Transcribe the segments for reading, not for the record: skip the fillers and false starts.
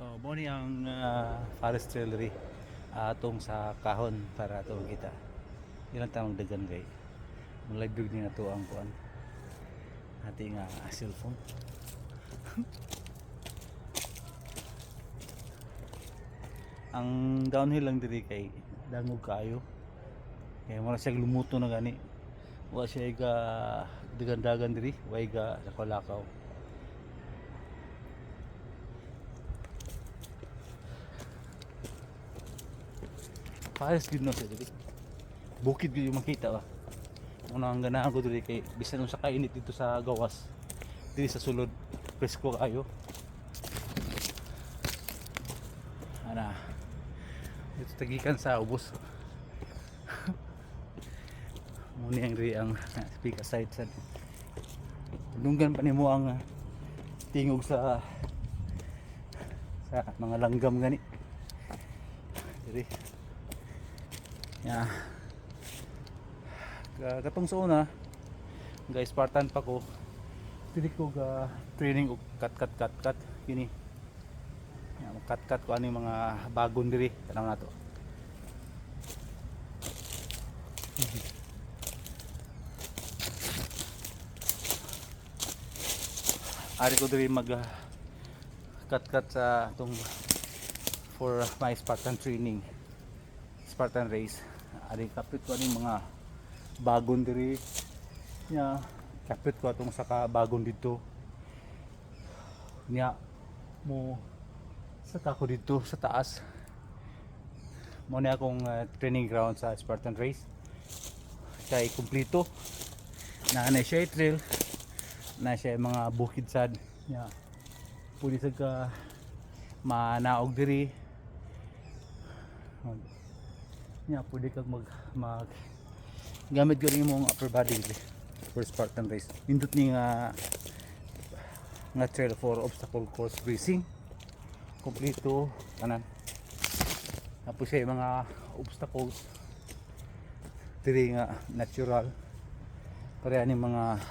So, mo ni ang forestry atong sa kahon para atong kita. Ilang tamang dagan kay malagdag ni nato ang kuan. Ating cellphone. Ang downhill lang diri kay dangog kayo. Kaya wala siya lumuto na gani. Wala siya ga dagan-dagan diri, way ga lakaw-lakaw. Pares gid no siya diri. Bukid gid yung makita ba. Una ang ganahan ko diri kay bisan sa kainit dito sa gawas. Diri sa sulod presko kayo. Ana. Dito tagikan sa ubos. Muni ang diri ang speak aside sa dunggan pa nimo ang tingog sa mga langgam gani. Diri. Yeah. Katong sa una, guys, Spartan pa ko. Dili ko ga training og cut kini. Yeah, cut ko ani mga bagon diri tanang nato. Ari ko diri mag cut sa tong for my Spartan training, Spartan race. Ari kapit ko ani mga bagon diri nya, kapit ko atong saka bagon dito nya mo saka ko dito sa taas mo ni akong training ground sa Spartan race kay kumplito na siya trail na siya mga bukid sad nya pwede sa ka manaog diri nya pwede kag mag gamit ko rin mong upper body for Spartan race. Indot ni nga trail for obstacle course racing. Kompleto kanan. Tapos siya mga obstacles diri nga natural. Pareha ni mga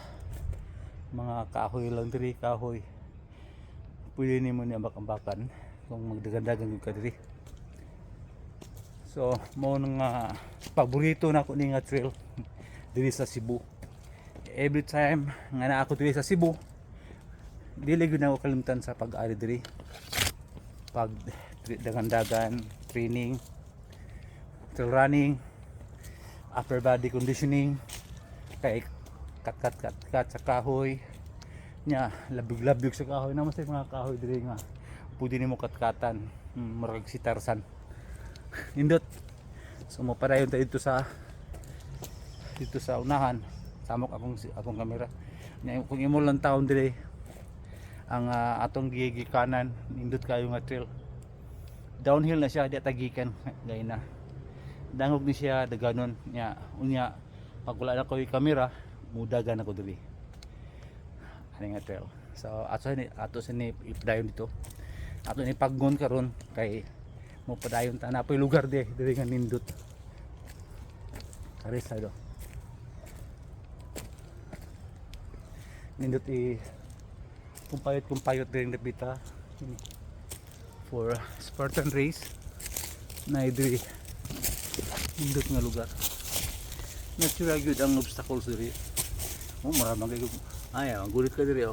kahoy lang diri, kahoy. Pwede nimo ni ambak-ambakan kung magdagan-dagan ka diri. So, mo nga paborito na ko ni nga trail diri sa Cebu. Every time nga na ako diri sa Cebu, dili gyud ako kalimtan sa pag-ari diri. Pag dagan-dagan, training, trail running, upper body conditioning, kay kat sa kahoy. Nya, labig-labig sa kahoy naman sa mga kahoy diri nga pwede nimo katkatan, murag si Tarzan. Indot. So mo padayon ta dito sa unahan. Samok akong kamera. Nya kung imo lang taon dire ang atong gigikanan indot kayo nga trail. Downhill na siya, di tagikan gay na. Dangog ni siya daganon nya unya pag wala na ko yung kamera, mudagan ako diri. Ani nga trail. So ato ni ipadayon dito. Ato ni paggon karon kay mo padayon ta na po'y lugar diri nga nindot aresado nindot kumpayot diri napita for Spartan race na diri nindot nga lugar natural gyud ang obstacles diri maraming gyud ang gulit ka diri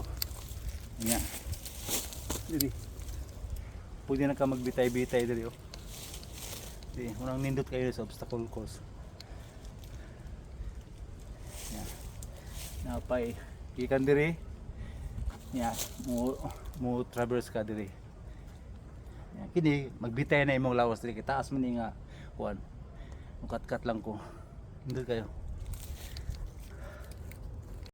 nya diri pwede na ka magbitay-bitay diri di unang nindot kayo sa obstacle course napay ikan diri mo traverse ka diri kini magbitay na imong lawas diri taas man nga kuan mukat-kat lang ko nindot kayo